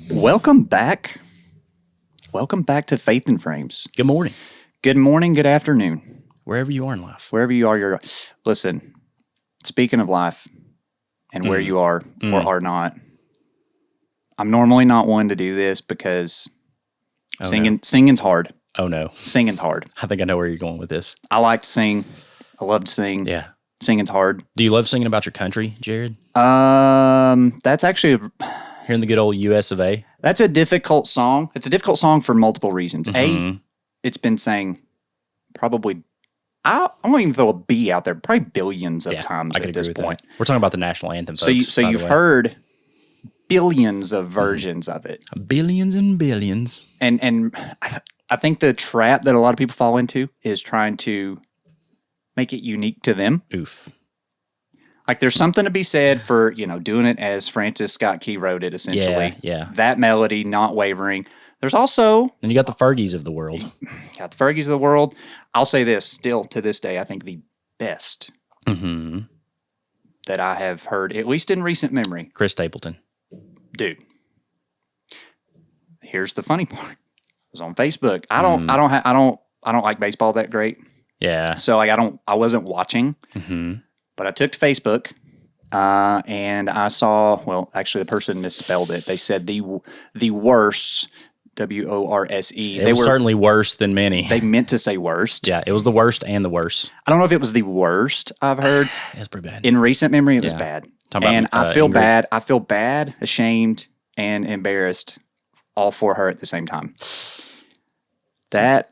Welcome back. Welcome back to Faith and Frames. Good morning. Good morning, good afternoon. Wherever you are in life. Wherever you are, listen, speaking of life and where you are or are not, I'm normally not one to do this because singing's hard. Oh, no. Singing's hard. I think I know where you're going with this. I like to sing. I love to sing. Yeah. Singing's hard. Do you love singing about your country, Jared? That's actually Here in the good old U.S. of A.? That's a difficult song. It's a difficult song for multiple reasons. A, it's been sang probably, I won't even throw a B out there, probably billions of times at this point. That. We're talking about the national anthem, So, folks, you've heard billions of versions of it. Billions and billions. And I think the trap that a lot of people fall into is trying to make it unique to them. Oof. Like there's something to be said for, doing it as Francis Scott Key wrote it, essentially. Yeah. That melody, not wavering. There's also... And you got the Fergies of the world. Got the Fergies of the world. I'll say this, still to this day, I think the best that I have heard, at least in recent memory. Chris Stapleton. Dude. Here's the funny part. It was on Facebook. I don't like baseball that great. Yeah. So I wasn't watching. But I took to Facebook, and I saw, well, actually the person misspelled it. They said the worst, W-O-R-S-E. It was certainly worse than many. They meant to say worst. Yeah, it was the worst and the worst. I don't know if it was the worst I've heard. It's pretty bad. In recent memory, it was bad. And I feel Ingrid. bad. I feel bad, ashamed, and embarrassed all for her at the same time. And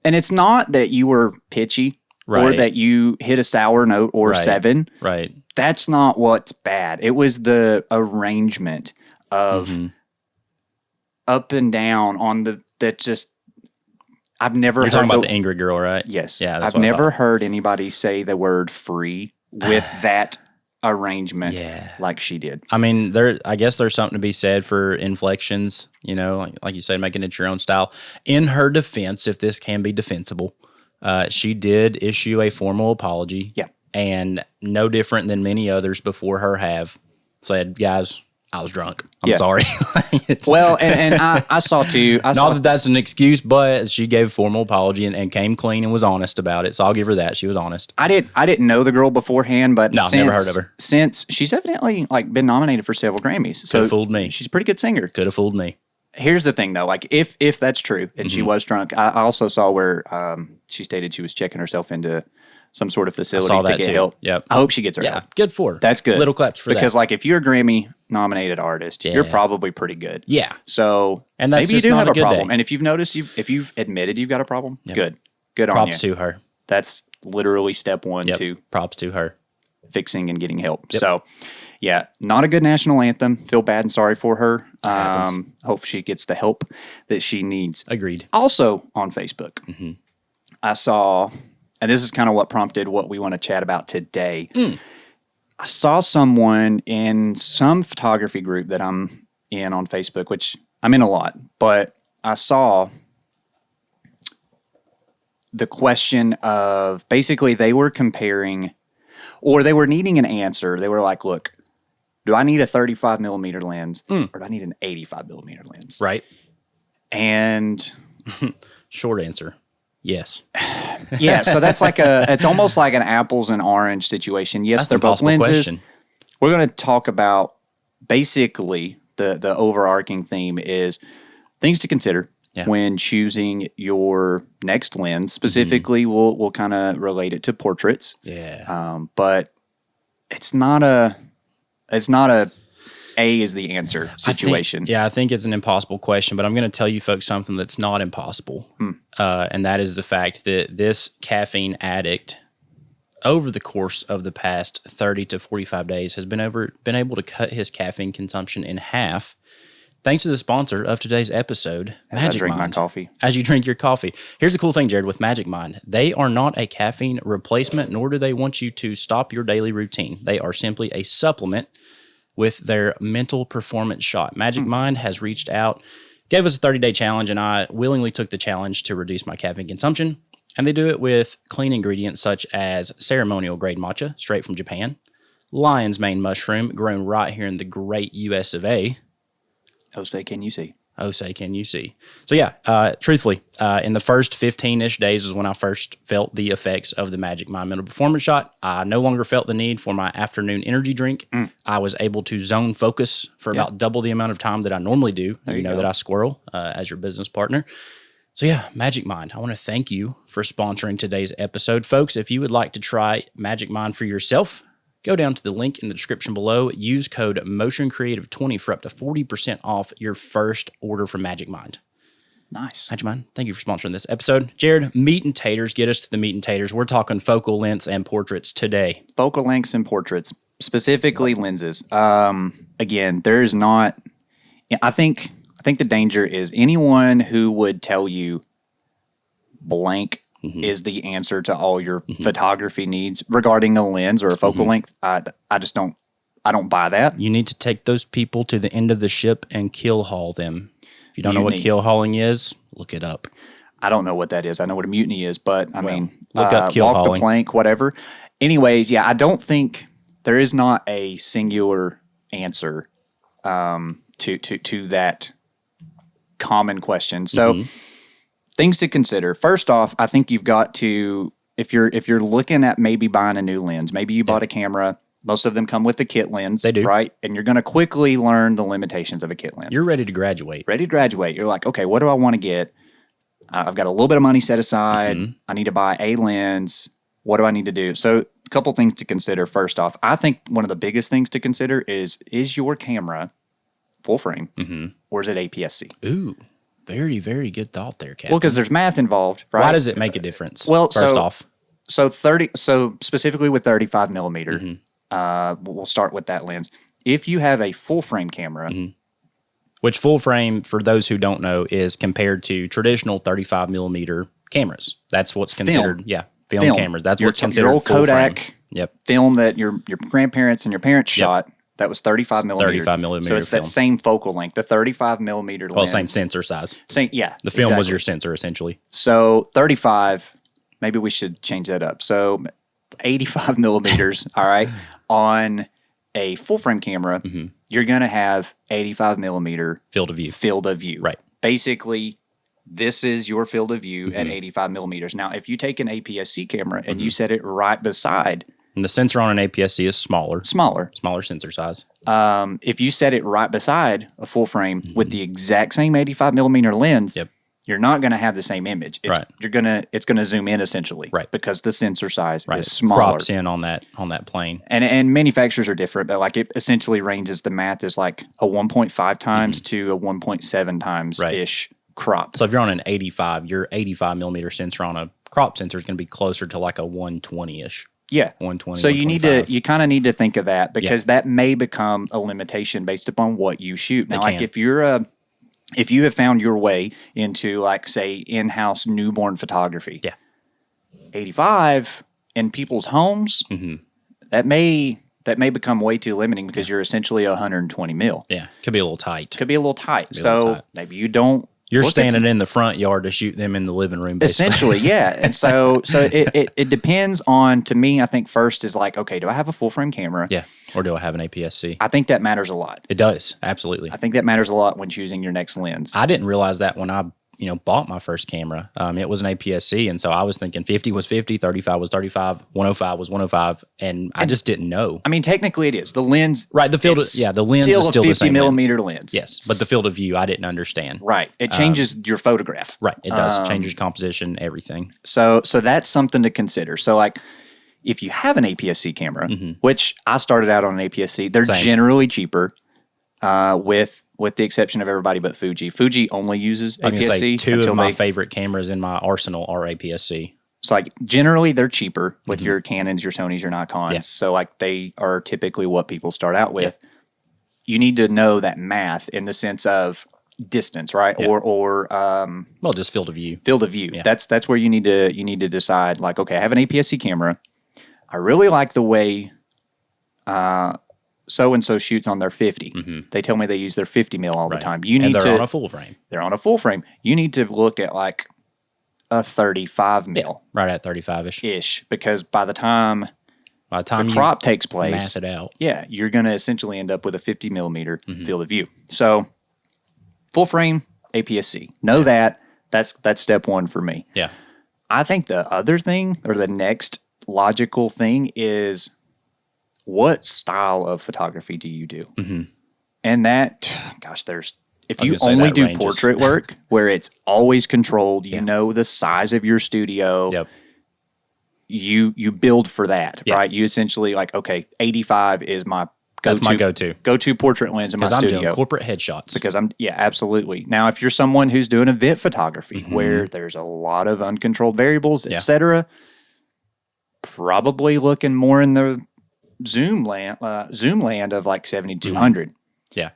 it's not that you were pitchy. Or that you hit a sour note or seven. Right. That's not what's bad. It was the arrangement of up and down on I've never You're talking about the Ingrid girl, right? Yes. Yeah, I've never heard anybody say the word free with that arrangement like she did. I mean, I guess there's something to be said for inflections, like you said, making it your own style. In her defense, if this can be defensible, she did issue a formal apology. Yeah. And no different than many others before her have said, guys, I was drunk. I'm sorry. Well, and I saw too. Not that that's an excuse, but she gave a formal apology and came clean and was honest about it. So I'll give her that. She was honest. I didn't know the girl beforehand, but never heard of her. Since she's evidently been nominated for several Grammys. Could have fooled me. She's a pretty good singer. Could have fooled me. Here's the thing, though. If that's true and she was drunk, I also saw where she stated she was checking herself into some sort of facility to get help. Yep. I hope she gets her help. Good for her. That's good. Little claps for that. Because if you're a Grammy-nominated artist, you're probably pretty good. Yeah. So and that's maybe you just do not have a a problem. day. And if you've noticed, if you've admitted you've got a problem, good on you. Props to her. That's literally step one to props to her. Fixing and getting help. Yep. So, yeah, not a good national anthem. Feel bad and sorry for her. Hope she gets the help that she needs. Agreed. Also on Facebook, I saw, and this is kind of what prompted what we want to chat about today. I saw someone in some photography group that I'm in on Facebook, which I'm in a lot, but I saw the question of basically they were comparing, or they were needing an answer. They were like, look, do I need a 35 millimeter lens or do I need an 85 millimeter lens? Right. And short answer, yes. Yeah, so that's it's almost like an apples and orange situation. Yes, they're both lenses. Question. We're going to talk about basically the overarching theme is things to consider when choosing your next lens. Specifically, we'll kind of relate it to portraits. Yeah. But it's not a A is the answer situation. I think it's an impossible question, but I'm going to tell you folks something that's not impossible. And that is the fact that this caffeine addict, over the course of the past 30 to 45 days, has been able to cut his caffeine consumption in half, thanks to the sponsor of today's episode, Magic Mind. My coffee. As you drink your coffee. Here's the cool thing, Jared, with Magic Mind. They are not a caffeine replacement, nor do they want you to stop your daily routine. They are simply a supplement with their mental performance shot. Magic Mind has reached out, gave us a 30-day challenge, and I willingly took the challenge to reduce my caffeine consumption. And they do it with clean ingredients such as ceremonial-grade matcha, straight from Japan, lion's mane mushroom, grown right here in the great U.S. of A., Oh, say, can you see? Oh, say, can you see? So yeah, truthfully, in the first 15-ish days is when I first felt the effects of the Magic Mind Mental Performance Shot. I no longer felt the need for my afternoon energy drink. I was able to zone focus for about double the amount of time that I normally do. You know that I squirrel as your business partner. So yeah, Magic Mind, I want to thank you for sponsoring today's episode. Folks, if you would like to try Magic Mind for yourself, go down to the link in the description below. Use code MotionCreative20 for up to 40% off your first order from Magic Mind. Nice. Magic Mind, thank you for sponsoring this episode. Jared, meat and taters. Get us to the meat and taters. We're talking focal lengths and portraits today. Focal lengths and portraits, specifically lenses. Again, there's not. I think the danger is anyone who would tell you blank is the answer to all your photography needs regarding a lens or a focal length. I just don't. I don't buy that. You need to take those people to the end of the ship and kill haul them. If you don't know what kill hauling is, look it up. I don't know what that is. I know what a mutiny is, but I mean, look up kill walk hauling. the plank, whatever. Anyways, yeah, I don't think there is not a singular answer to that common question. So things to consider. First off, I think you've got to, if you're looking at maybe buying a new lens, maybe you bought a camera. Most of them come with the kit lens. They do. Right? And you're going to quickly learn the limitations of a kit lens. You're ready to graduate. Ready to graduate. You're like, okay, what do I want to get? I've got a little bit of money set aside. I need to buy a lens. What do I need to do? So a couple things to consider. First off, I think one of the biggest things to consider is your camera full frame or is it APS-C? Ooh, very, very good thought there, Captain. Well, because there's math involved, right? Why does it make a difference? Well, first off. So specifically with 35 millimeter, we'll start with that lens. If you have a full frame camera, which full frame, for those who don't know, is compared to traditional 35 millimeter cameras. That's what's considered, film cameras. That's what's considered your old full Kodak frame. film that your grandparents and your parents shot. That was 35 millimeter. 35 millimeter. So it's film. that same focal length, the 35 millimeter lens. Well, same sensor size. The film was your sensor, essentially. So 35, maybe we should change that up. So 85 millimeters, all right, on a full frame camera, you're going to have 85 millimeter field of view. Right. Basically, this is your field of view at 85 millimeters. Now, if you take an APS-C camera and you set it right beside, and the sensor on an APS-C is smaller sensor size. If you set it right beside a full frame with the exact same 85 millimeter lens, you're not going to have the same image. It's going to zoom in essentially, because the sensor size is smaller. Crops in on that plane. And manufacturers are different, but like it essentially ranges. The math is like a 1.5 times to a 1.7 times ish crop. So if you're on an 85, your 85 millimeter sensor on a crop sensor is going to be closer to like a 120 ish. Yeah, 120. So you kind of need to think of that because that may become a limitation based upon what you shoot. Now, like if you have found your way into like say in-house newborn photography, 85 in people's homes, that may become way too limiting because you're essentially 120 mil. Yeah, could be a little tight. So maybe you don't. You're standing in the front yard to shoot them in the living room, basically. Essentially, yeah. And so it depends on, to me, I think first is like, okay, do I have a full frame camera? Yeah. Or do I have an APS-C? I think that matters a lot. It does. Absolutely. I think that matters a lot when choosing your next lens. I didn't realize that when I bought my first camera. It was an APS-C, and so I was thinking 50 was 50, 35 was 35, 105 was 105, and I just didn't know. I mean, technically it is. The lens... Right, the field of, the lens is still the same 50 millimeter lens. Yes, but the field of view I didn't understand. Right. It changes your photograph. Right, it does. Changes composition, everything. So that's something to consider. So like, if you have an APS-C camera, which I started out on an APS-C, they're generally cheaper with the exception of everybody but Fuji. Fuji only uses APS-C. I was going to say two of my favorite cameras in my arsenal are APS-C. So like generally they're cheaper with your Canons, your Sonys, your Nikons. Yeah. So like they are typically what people start out with. Yeah. You need to know that math in the sense of distance, right? Yeah. Or well, just field of view. Field of view. Yeah. That's where you need to decide like, okay, I have an APS-C camera. I really like the way so-and-so shoots on their 50. They tell me they use their 50 mil all the time. They're on a full frame. They're on a full frame. You need to look at like a 35 mil. Right at 35-ish. Because by the time the crop takes place, math it out. Yeah, you're going to essentially end up with a 50 millimeter field of view. So full frame, APS-C. Know that. That's step one for me. Yeah. I think the other thing, or the next logical thing, is what style of photography do you do? Mm-hmm. And that, gosh, if you only do portrait work where it's always controlled, you know the size of your studio. Yep. You build for that, right? You essentially like, okay, 85 is my go-to portrait lens in my studio. I'm doing corporate headshots. Because absolutely. Now, if you're someone who's doing event photography where there's a lot of uncontrolled variables, etc., probably looking more in the zoom land of like 7200. Yeah.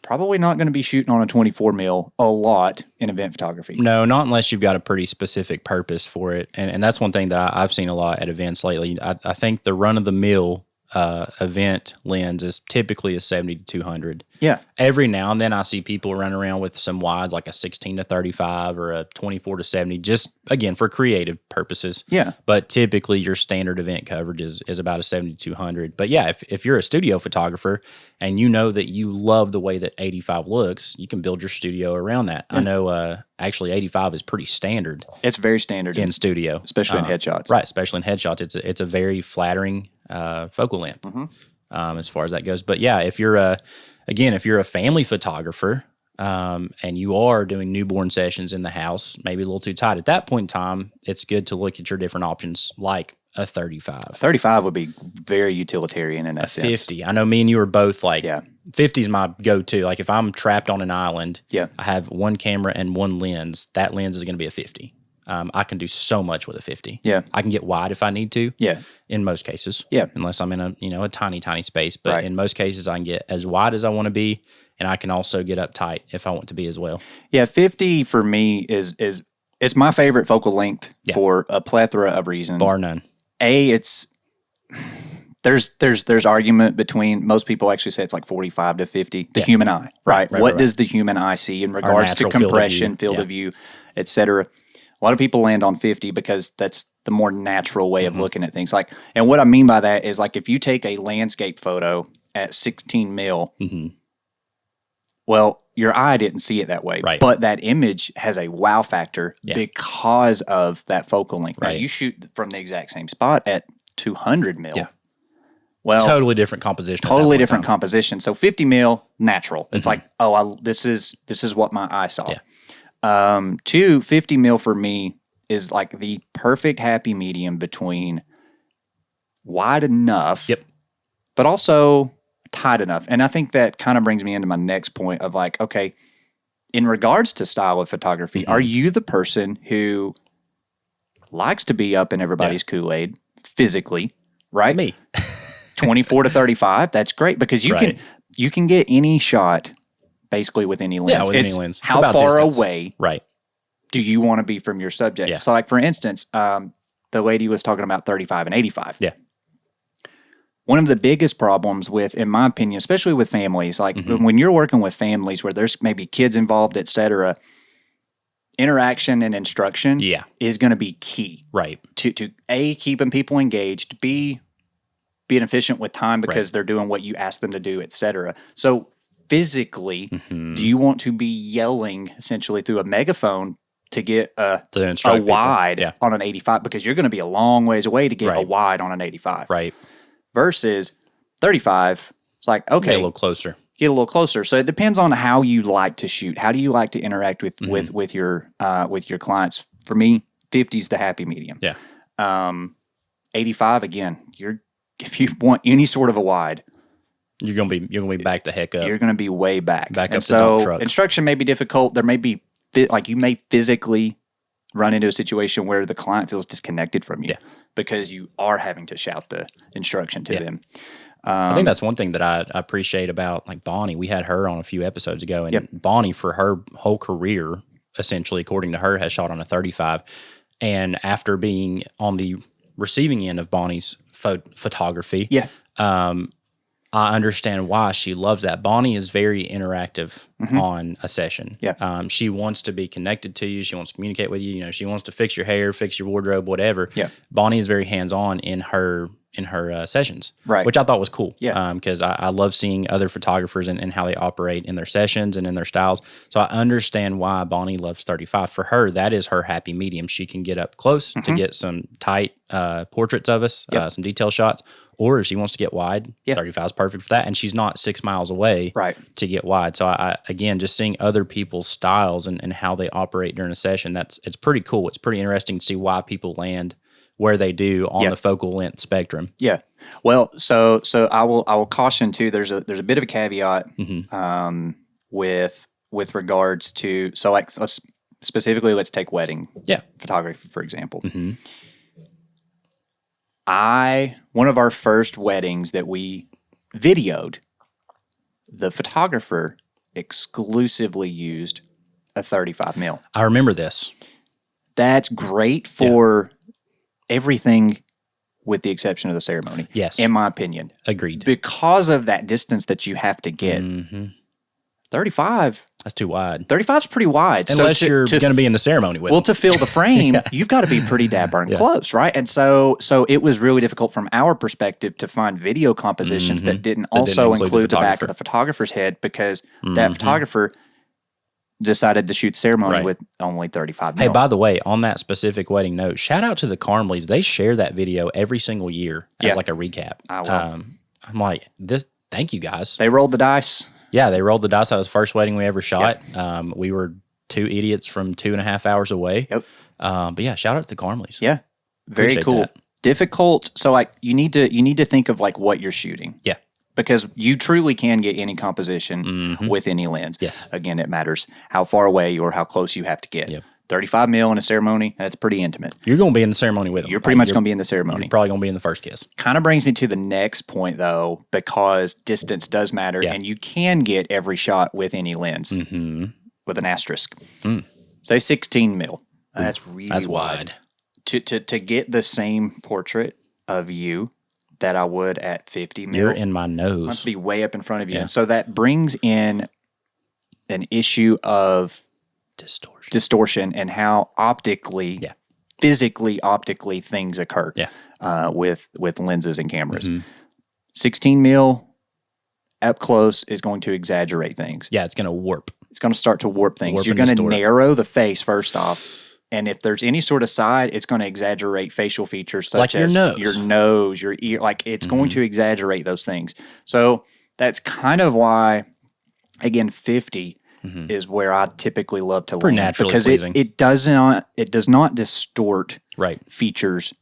Probably not going to be shooting on a 24 mil a lot in event photography. No, not unless you've got a pretty specific purpose for it. And that's one thing that I've seen a lot at events lately. I think the run-of-the-mill event lens is typically a 70-200. Yeah. Every now and then I see people run around with some wides like a 16-35 or a 24-70, just again for creative purposes. Yeah. But typically your standard event coverage is about a 70-200. But yeah, if you're a studio photographer and you know that you love the way that 85 looks, you can build your studio around that. Yeah. I know actually 85 is pretty standard. It's very standard in studio, especially in headshots. Right, especially in headshots. It's a very flattering focal length as far as that goes. But yeah, if you're a family photographer and you are doing newborn sessions in the house, maybe a little too tight at that point in time, it's good to look at your different options like a 35. 35 would be very utilitarian in that sense. 50. I know me and you are both like 50 is my go-to. Like if I'm trapped on an island, I have one camera and one lens, that lens is going to be a 50. I can do so much with a 50. Yeah. I can get wide if I need to. Yeah. In most cases. Yeah. Unless I'm in a tiny space. But in most cases, I can get as wide as I want to be, and I can also get up tight if I want to be as well. Yeah, 50 for me is my favorite focal length for a plethora of reasons. Bar none. There's argument between, most people actually say it's like 45 to 50, the human eye, right? What does the human eye see in regards to compression, field of view, et cetera? A lot of people land on 50 because that's the more natural way of looking at things. Like, and what I mean by that is like if you take a landscape photo at 16 mil, well, your eye didn't see it that way, but that image has a wow factor because of that focal length. Now, you shoot from the exact same spot at 200 mil. Yeah. Well, totally different composition. Totally different composition. So 50 mil, natural. It's like, this is what my eye saw. Yeah. 50 mil for me is like the perfect happy medium between wide enough, but also tight enough. And I think that kind of brings me into my next point of like, okay, in regards to style of photography, are you the person who likes to be up in everybody's Kool-Aid physically, right? Me. 24 to 35, that's great because you can get any shot basically with any lens. Yeah, with any lens. How far away right. do you want to be from your subject? Yeah. So like for instance, the lady was talking about 35 and 85. Yeah. One of the biggest problems with, in my opinion, especially with families, like when you're working with families where there's maybe kids involved, et cetera, interaction and instruction is going to be key. Right. To A, keeping people engaged, B, being efficient with time because they're doing what you ask them to do, et cetera. So physically, do you want to be yelling essentially through a megaphone to get a wide on an 85? Because you're going to be a long ways away to get a wide on an 85. Right. Versus 35, it's like, okay. Get a little closer. So it depends on how you like to shoot. How do you like to interact with your clients? For me, 50 is the happy medium. Yeah. 85, again, if you want any sort of a wide, you're gonna be back the heck up. You're gonna be way back. Back up the dump truck. Instruction may be difficult. There may be you may physically run into a situation where the client feels disconnected from you because you are having to shout the instruction to them. I think that's one thing that I appreciate about like Bonnie. We had her on a few episodes ago, and Bonnie, for her whole career, essentially, according to her, has shot on a 35. And after being on the receiving end of Bonnie's photography, I understand why she loves that. Bonnie is very interactive on a session. Yeah. She wants to be connected to you. She wants to communicate with you. You know, she wants to fix your hair, fix your wardrobe, whatever. Yeah. Bonnie is very hands-on in her sessions, Right. which I thought was cool. Yeah. Because I love seeing other photographers and how they operate in their sessions and in their styles. So I understand why Bonnie loves 35. For her, that is her happy medium. She can get up close to get some tight portraits of us, some detail shots, or if she wants to get wide, 35 is perfect for that. And she's not 6 miles away to get wide. So I again, just seeing other people's styles and how they operate during a session, it's pretty cool. It's pretty interesting to see why people land where they do on the focal length spectrum. Yeah. Well, so I will caution too. There's a bit of a caveat with regards to, so like let's take wedding photography for example. One of our first weddings that we videoed, the photographer exclusively used a 35 mil. I remember this. That's great for everything with the exception of the ceremony. Yes. In my opinion. Agreed. Because of that distance that you have to get. 35. That's too wide. 35 is pretty wide. Unless you're going to be in the ceremony with them. Well, them. to fill the frame, you've got to be pretty daggone close, right? And so it was really difficult from our perspective to find video compositions that didn't also include the back of the photographer's head because that photographer decided to shoot ceremony with only 35 mil. Hey, by the way, on that specific wedding note, shout out to the Carmleys. They share that video every single year as like a recap. I'm like, thank you guys. They rolled the dice. Yeah, they rolled the dice. That was the first wedding we ever shot. We were two idiots from 2.5 hours away. Yep. But yeah, shout out to the Carmleys. Yeah. Very Appreciate cool. that. Difficult. So like you need to think of like what you're shooting. Yeah. Because you truly can get any composition with any lens. Yes. Again, it matters how far away or how close you have to get. Yep. 35 mil in a ceremony, that's pretty intimate. You're going to be in the ceremony with them. You're pretty much going to be in the ceremony. You're probably going to be in the first kiss. Kind of brings me to the next point, though, because distance does matter, and you can get every shot with any lens with an asterisk. Say 16 mil. That's really wide. To get the same portrait of you that I would at 50 mil. You're in my nose. Must be way up in front of you. And so that brings in an issue of distortion and how physically optically things occur with lenses and cameras. 16 mil up close is going to exaggerate things. Yeah, it's going to warp. It's going to start to warp things. You're going to narrow the face first off. And if there's any sort of side, it's going to exaggerate facial features such as your nose, your ear. Like it's going to exaggerate those things. So that's kind of why, again, 50 is where I typically love to land naturally because pleasing. it does not distort features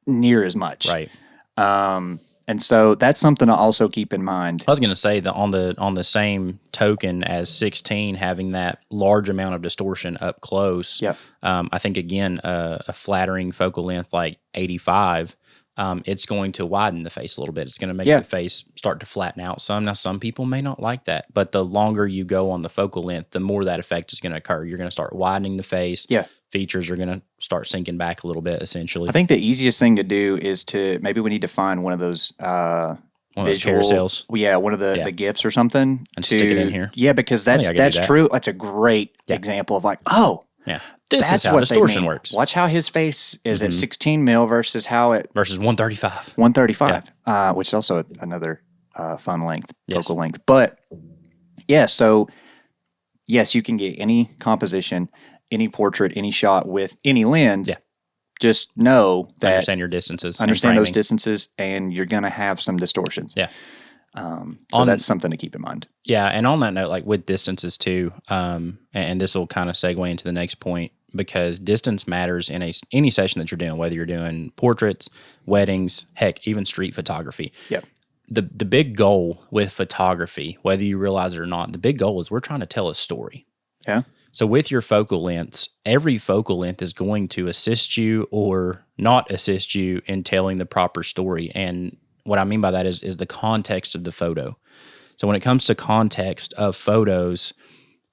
near as much. Right. And so that's something to also keep in mind. I was going to say that on the same token as 16 having that large amount of distortion up close. Yeah. I think again a flattering focal length like 85. It's going to widen the face a little bit. It's going to make the face start to flatten out some. Now, some people may not like that, but the longer you go on the focal length, the more that effect is going to occur. You're going to start widening the face. Yeah. Features are going to start sinking back a little bit, essentially. I think the easiest thing to do is maybe we need to find one of those carousels. Yeah, one of the GIFs or something. And stick it in here. Yeah, because that's true. That's a great example of like, yeah. This is how distortion works. Watch how his face is at 16 mil versus how it... Versus 135. 135, which is also another fun length, focal length. But, yeah, so, yes, you can get any composition, any portrait, any shot with any lens. Yeah. Just know that... Understand your distances. Understand those distances, and you're going to have some distortions. Yeah. So that's something to keep in mind. Yeah, and on that note, like with distances too, and this will kind of segue into the next point, because distance matters in any session that you're doing, whether you're doing portraits, weddings, heck, even street photography. Yep. The big goal with photography, whether you realize it or not, the big goal is we're trying to tell a story. Yeah. So with your focal lengths, every focal length is going to assist you or not assist you in telling the proper story. And what I mean by that is the context of the photo. So when it comes to context of photos,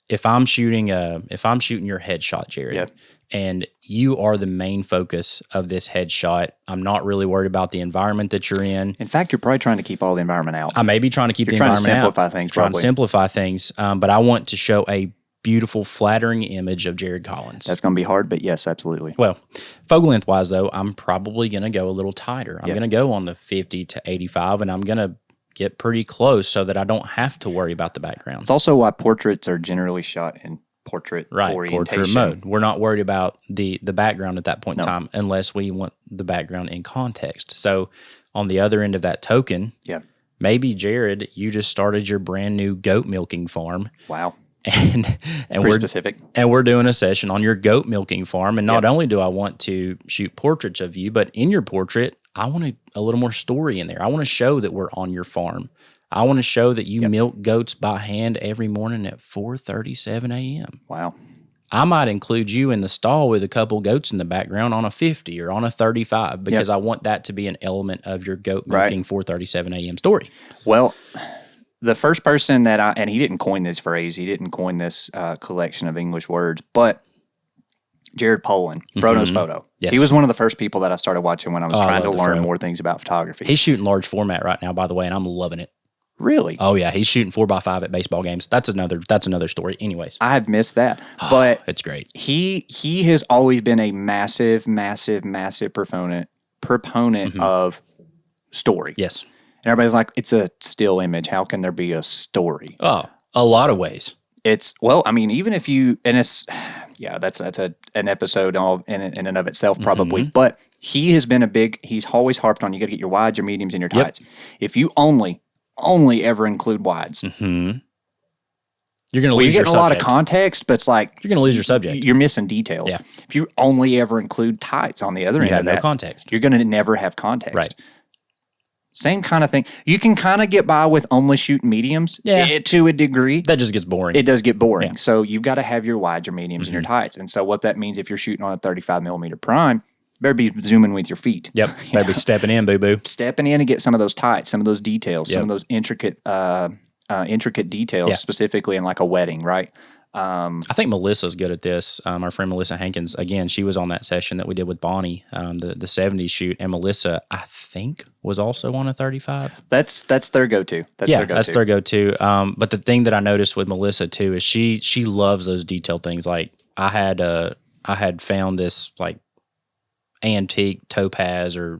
if I'm shooting your headshot, Jared, and you are the main focus of this headshot, I'm not really worried about the environment that you're in. In fact, you're probably trying to keep all the environment out. I may be trying to keep the environment out. Trying to simplify things, but I want to show a beautiful, flattering image of Jared Collins. That's going to be hard, but yes, absolutely. Well, focal length wise, though, I'm probably going to go a little tighter. I'm going to go on the 50 to 85, and I'm going to get pretty close so that I don't have to worry about the background. It's also why portraits are generally shot in portrait orientation. Portrait mode. We're not worried about the background at that point in time unless we want the background in context. So on the other end of that token, maybe, Jared, you just started your brand new goat milking farm. Wow. And we're specific. And we're doing a session on your goat milking farm. And not only do I want to shoot portraits of you, but in your portrait, I want a little more story in there. I want to show that we're on your farm. I want to show that you milk goats by hand every morning at 4:37 a.m. Wow. I might include you in the stall with a couple goats in the background on a 50 or on a 35 because I want that to be an element of your goat milking 4:37 a.m. story. Well, the first person that and he didn't coin this phrase, he didn't coin this collection of English words, but Jared Polin, Frodo's Photo. Yes. He was one of the first people that I started watching when I was trying to learn more things about photography. He's shooting large format right now, by the way, and I'm loving it. Really? Oh yeah, he's shooting 4x5 at baseball games. That's another story. Anyways, I have missed that, but it's great. He has always been a massive proponent of story. Yes, and everybody's like, it's a still image. How can there be a story? Oh, a lot of ways. It's I mean, even if you and it's that's an episode all in and of itself probably, but he has been he's always harped on you got to get your wides, your mediums, and your tights. If you only ever include wides, you're going to lose your subject. A lot of context, but it's like you're going to lose your subject. You're missing details. Yeah. If you only ever include tights on the other end you have of no that, context. You're going to never have context. Right. Same kind of thing. You can kind of get by with only shooting mediums to a degree. That just gets boring. It does get boring. Yeah. So you've got to have your wides, your mediums, and your tights. And so what that means, if you're shooting on a 35 millimeter prime, you better be zooming with your feet. Yep. Better be stepping in, boo-boo. Stepping in and get some of those tights, some of those details, some of those intricate details, specifically in like a wedding, right? I think Melissa's good at this. Our friend Melissa Hankins, again, she was on that session that we did with Bonnie, the 70s shoot, and Melissa, I think, was also on a 35. That's their go-to. That's their go-to. But the thing that I noticed with Melissa too is she loves those detailed things. Like I had found this like antique topaz or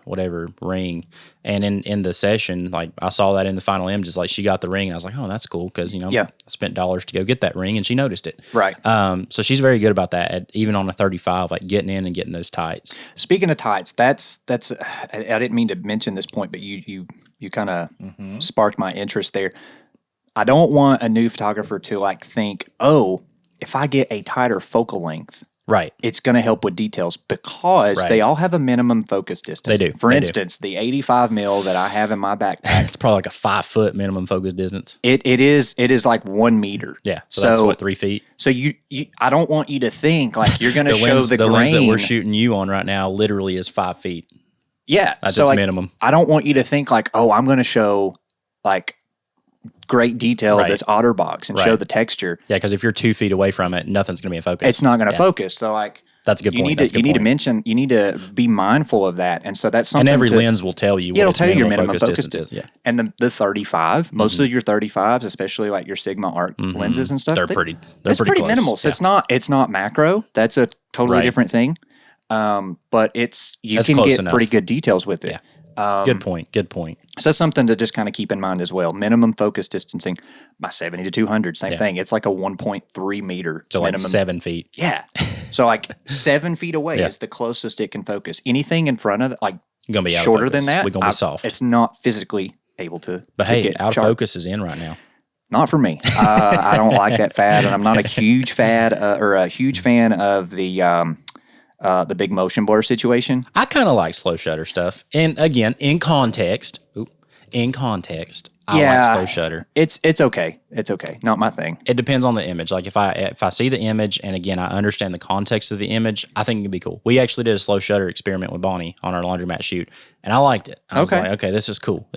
whatever ring, and in the session, like I saw that in the final images, like she got the ring and I was like, oh, that's cool, because I spent dollars to go get that ring and she noticed it, right? So she's very good about that, even on a 35, like getting in and getting those tights. Speaking of tights, that's I didn't mean to mention this point, but you kind of sparked my interest there. I don't want a new photographer to like think, oh, if I get a tighter focal length, right, it's going to help with details, because they all have a minimum focus distance. They do. For instance, the 85 mil that I have in my backpack, it's probably like a 5 foot minimum focus distance. It is like 1 meter. Yeah, so that's what, 3 feet. So I don't want you to think like you're going to show the grain. lens that we're shooting you on right now literally is 5 feet. Yeah, that's so its like, minimum. I don't want you to think like, oh, I'm going to show like great detail of this otter box and show the texture. Yeah, because if you're 2 feet away from it, nothing's going to be in focus. It's not going to focus. So like, that's a good point. You need to be mindful of that. And so that's something. And every lens will tell you what its minimum focus distance is. Yeah. And the 35, most of your 35s, especially like your Sigma Arc lenses and stuff, they're pretty pretty minimal. So it's not macro. That's a totally different thing. But you can get pretty good details with it. Yeah. Good point. So that's something to just kind of keep in mind as well. Minimum focus distancing, my 70 to 200, same thing. It's like a 1.3 meter. So minimum. like 7 feet. Yeah. So like 7 feet away is the closest it can focus. Anything in front of it, like gonna be shorter than that, we're going to be soft. It's not physically able to. But to hey, get out of sharp. focus is in right now. Not for me. I don't like that fad, and I'm not a huge fan of the big motion blur situation. I kind of like slow shutter stuff. And again, in context, I like slow shutter. It's okay. It's okay. Not my thing. It depends on the image. Like if I see the image and again I understand the context of the image, I think it can be cool. We actually did a slow shutter experiment with Bonnie on our laundromat shoot, and I liked it. I was like, okay, this is cool.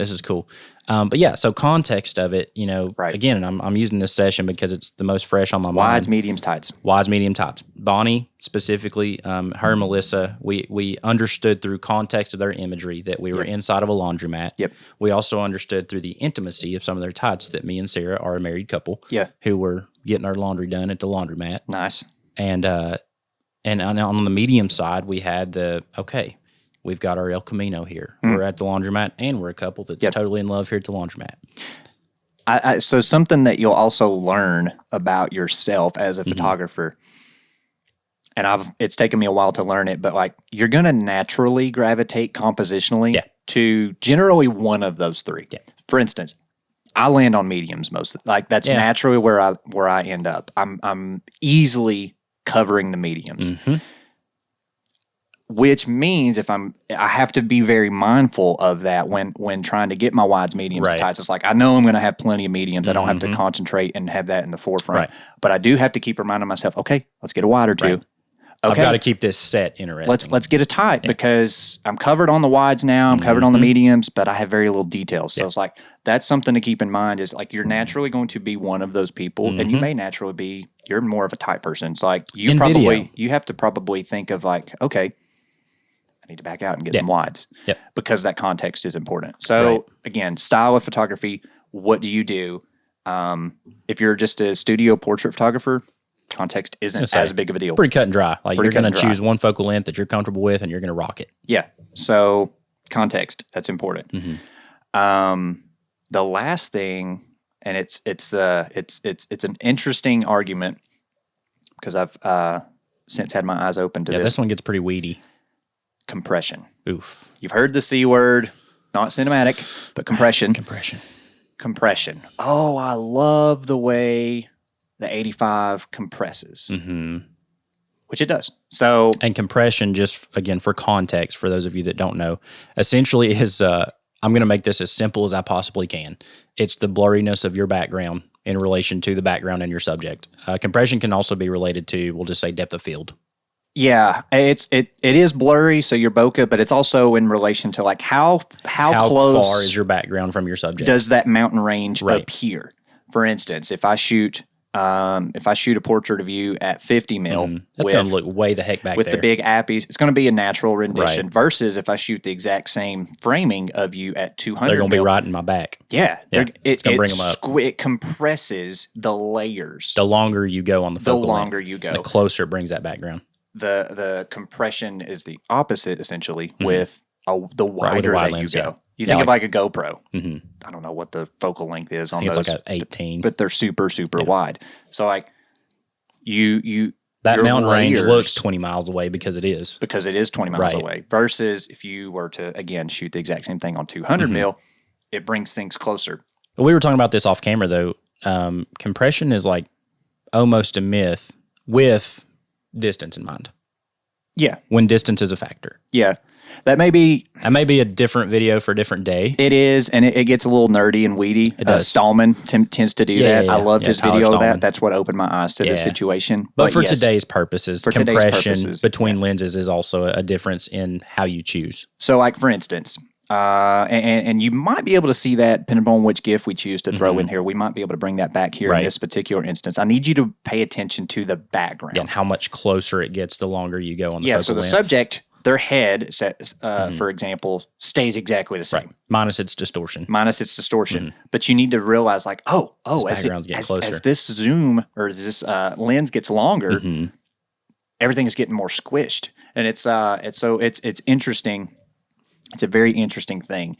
But yeah, so context of it, again, I'm using this session because it's the most fresh on my mind. Wides, mediums, tights. Wides, medium, tights. Bonnie specifically, her and Melissa, we understood through context of their imagery that we were inside of a laundromat. Yep. We also understood through the intimacy of some of their tights that me and Sarah are a married couple. Yeah. Who were getting our laundry done at the laundromat. Nice. And on the medium side, we had we've got our El Camino here. We're at the laundromat, and we're a couple that's totally in love here at the laundromat. So something that you'll also learn about yourself as a photographer, and it's taken me a while to learn it, but like you're going to naturally gravitate compositionally to generally one of those three. Yeah. For instance, I land on mediums that's naturally where I end up. I'm easily covering the mediums. Which means I have to be very mindful of that when trying to get my wides, mediums, tights. It's like I know I'm going to have plenty of mediums. I don't have to concentrate and have that in the forefront. But I do have to keep reminding myself, okay, let's get a wide or two. I've got to keep this set interesting. Let's get a tight because I'm covered on the wides now. I'm covered on the mediums, but I have very little details. So it's like that's something to keep in mind. Is like you're naturally going to be one of those people, and you may naturally be. You're more of a tight person. It's like you have to probably think of like, okay, I need to back out and get some wides because that context is important. So again, style of photography. What do you do? If you're just a studio portrait photographer, context isn't as big of a deal. Pretty cut and dry. Like you're going to choose one focal length that you're comfortable with, and you're going to rock it. Yeah. So context, that's important. The last thing, and it's an interesting argument because I've since had my eyes open to this. This one gets pretty weedy. Compression. Oof. You've heard the C word, not cinematic, but compression. Compression. Oh, I love the way the 85 compresses, which it does. So, and compression, just again for context, for those of you that don't know, essentially is I'm going to make this as simple as I possibly can. It's the blurriness of your background in relation to the background and your subject. Compression can also be related to, we'll just say, depth of field. Yeah, it is blurry, so your bokeh, but it's also in relation to like how close far is your background from your subject? Does that mountain range appear? For instance, if I shoot a portrait of you at 50 mil, that's going to look way the heck back with there. the big appies. It's going to be a natural rendition versus if I shoot the exact same framing of you at 200 they're going to be right in my back. Yeah. It's going to bring them up. It compresses the layers. The longer you go on the focal longer length, you go. The closer it brings that background. The compression is the opposite, essentially, with the wider that lens, you go. You think of like a GoPro. I don't know what the focal length is on those. It's like an 18. But they're super, super wide. So like that mountain range looks 20 miles away because it is. Because it is 20 miles away. Versus if you were to, again, shoot the exact same thing on 200 mil, it brings things closer. We were talking about this off camera, though. Compression is like almost a myth with distance in mind. Yeah. When distance is a factor. Yeah. That may be a different video for a different day. It is, and it gets a little nerdy and weedy. It does. Stallman tends to do that. Yeah. I loved his video Stallman. of that. That's what opened my eyes to the situation. But for today's purposes, compression between lenses is also a difference in how you choose. So like, for instance, and you might be able to see that depending on which GIF we choose to throw in here. We might be able to bring that back here in this particular instance. I need you to pay attention to the background. And how much closer it gets the longer you go on the focal so the length. Subject, their head, for example, stays exactly the same. Right. Minus its distortion. But you need to realize like, as this zoom or as this lens gets longer, everything is getting more squished. And it's interesting. It's a very interesting thing.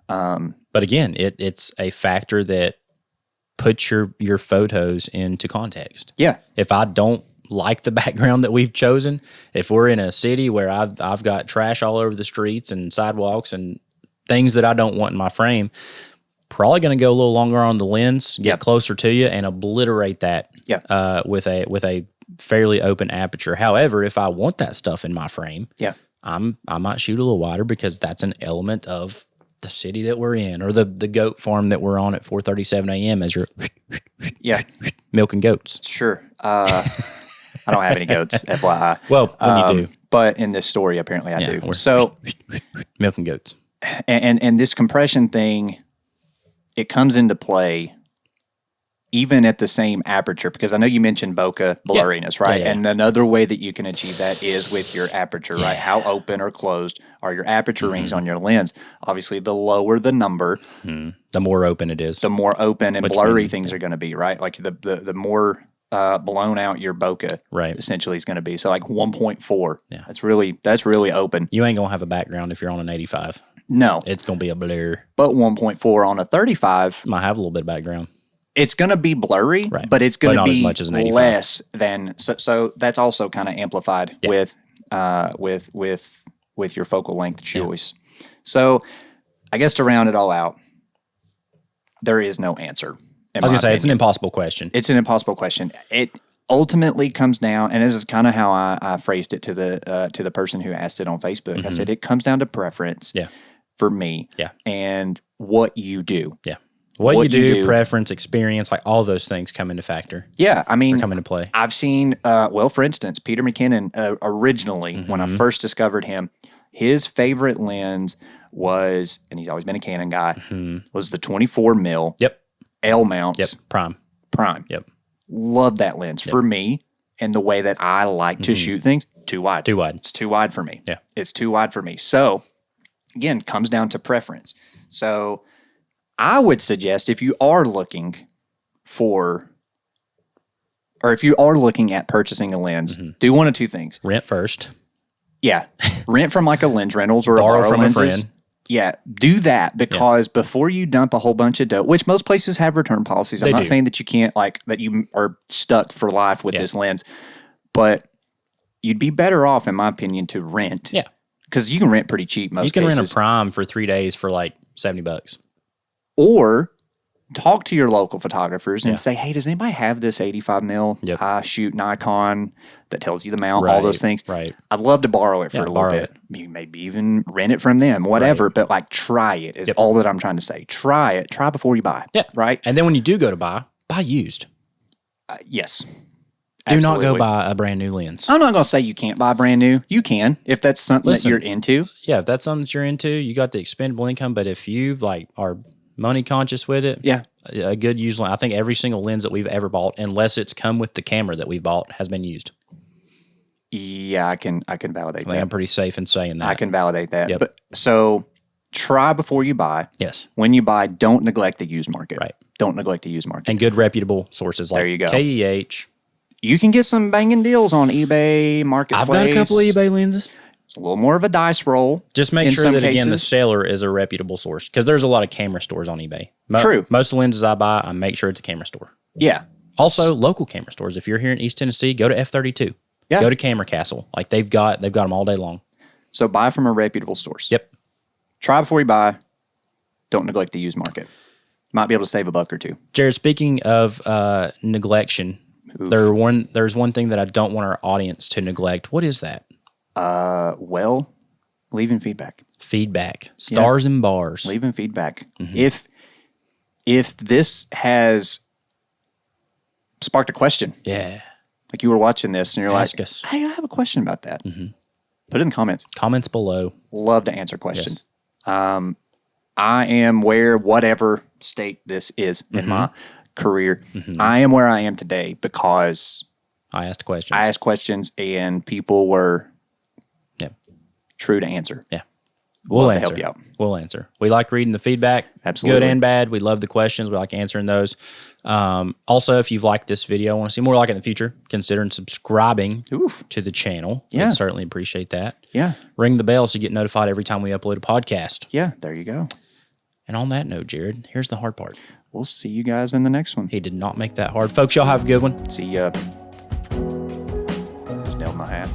But again, it's a factor that puts your photos into context. Yeah. If I don't like the background that we've chosen, if we're in a city where I've got trash all over the streets and sidewalks and things that I don't want in my frame, probably going to go a little longer on the lens, get closer to you, and obliterate that with a fairly open aperture. However, if I want that stuff in my frame, I might shoot a little wider because that's an element of the city that we're in, or the goat farm that we're on at 4:37 a.m. as you're milking goats. Sure. I don't have any goats, FYI. Well, when you do. But in this story, apparently I do. So milking goats. And this compression thing, it comes into play even at the same aperture, because I know you mentioned bokeh blurriness, right? Yeah. And another way that you can achieve that is with your aperture, right? How open or closed are your aperture rings on your lens? Obviously, the lower the number, the more open it is. the more open and blurry things are going to be, right? Like the more blown out your bokeh essentially is going to be. So like 1.4, that's really open. You ain't going to have a background if you're on an 85. No. It's going to be a blur. But 1.4 on a 35 might have a little bit of background. It's going to be blurry, but it's going to be as much as an 85. Less than so that's also kind of amplified with your focal length choice. So I guess to round it all out, there is no answer. I was going to say, it's an impossible question. It's an impossible question. It ultimately comes down, and this is kind of how I phrased it to the person who asked it on Facebook. I said, it comes down to preference for me and what you do. Yeah. What you do, preference, experience, like all those things come into factor. Yeah, I mean, come into play. I've seen, for instance, Peter McKinnon originally, when I first discovered him, his favorite lens was, and he's always been a Canon guy, was the 24 mil. Yep. L mount. Yep. Prime. Yep. Love that lens. For me, and the way that I like to shoot things, too wide. Too wide. It's too wide for me. Yeah. It's too wide for me. So, again, comes down to preference. So, I would suggest if you are looking at purchasing a lens, do one of two things. Rent first. Yeah. Rent from like a lens rentals or borrow from lenses. A friend. Yeah, do that because before you dump a whole bunch of dough, which most places have return policies. I'm not saying that you can't, like, that you are stuck for life with this lens, but you'd be better off, in my opinion, to rent. Yeah. Because you can rent pretty cheap most cases. You can rent a Prime for 3 days for like $70. Or talk to your local photographers and say, hey, does anybody have this 85 mil? I shoot Nikon that tells you the mount, all those things. Right. I'd love to borrow it for a little bit. You maybe even rent it from them, whatever. But like, try it is all that I'm trying to say. Try it. Try before you buy. Yeah. Right. And then when you do go to buy used. Yes. Do not go buy a brand new lens. I'm not going to say you can't buy brand new. You can if that's something that you're into. Yeah, if that's something that you're into, you got the expendable income. But if you like are money conscious with it, a good used lens. I think every single lens that we've ever bought, unless it's come with the camera that we've bought, has been used. Yeah, I can validate that. I'm pretty safe in saying that. I can validate that. Yep. But so try before you buy. Yes. When you buy, don't neglect the used market. Right. Don't neglect the used market. And good reputable sources like there you go. KEH. You can get some banging deals on eBay Marketplace. I've got a couple of eBay lenses. It's a little more of a dice roll. Just make sure that, again, the seller is a reputable source because there's a lot of camera stores on eBay. True. Most of the lenses I buy, I make sure it's a camera store. Yeah. Also, local camera stores. If you're here in East Tennessee, go to F32. Yeah. Go to Camera Castle. Like they've got them all day long. So buy from a reputable source. Yep. Try before you buy. Don't neglect the used market. Might be able to save a buck or two. Jared, speaking of neglection, there's one thing that I don't want our audience to neglect. What is that? Leaving feedback. Feedback. Stars and bars. Leaving feedback. If this has sparked a question. Yeah. Like you were watching this and you're Ask us. Hey, I have a question about that. Put it in the comments. Comments below. Love to answer questions. Yes. I am whatever state this is in my career, I am where I am today because I asked questions. I asked questions and people were true to answer. Yeah. We'll answer. Help you out. We'll answer. We like reading the feedback. Absolutely. Good and bad. We love the questions. We like answering those. Also, if you've liked this video, want to see more like it in the future, consider subscribing to the channel. Yeah. We'd certainly appreciate that. Yeah. Ring the bell so you get notified every time we upload a podcast. Yeah, there you go. And on that note, Jared, here's the hard part. We'll see you guys in the next one. He did not make that hard. Folks, y'all have a good one. See ya. Just nailed my hat.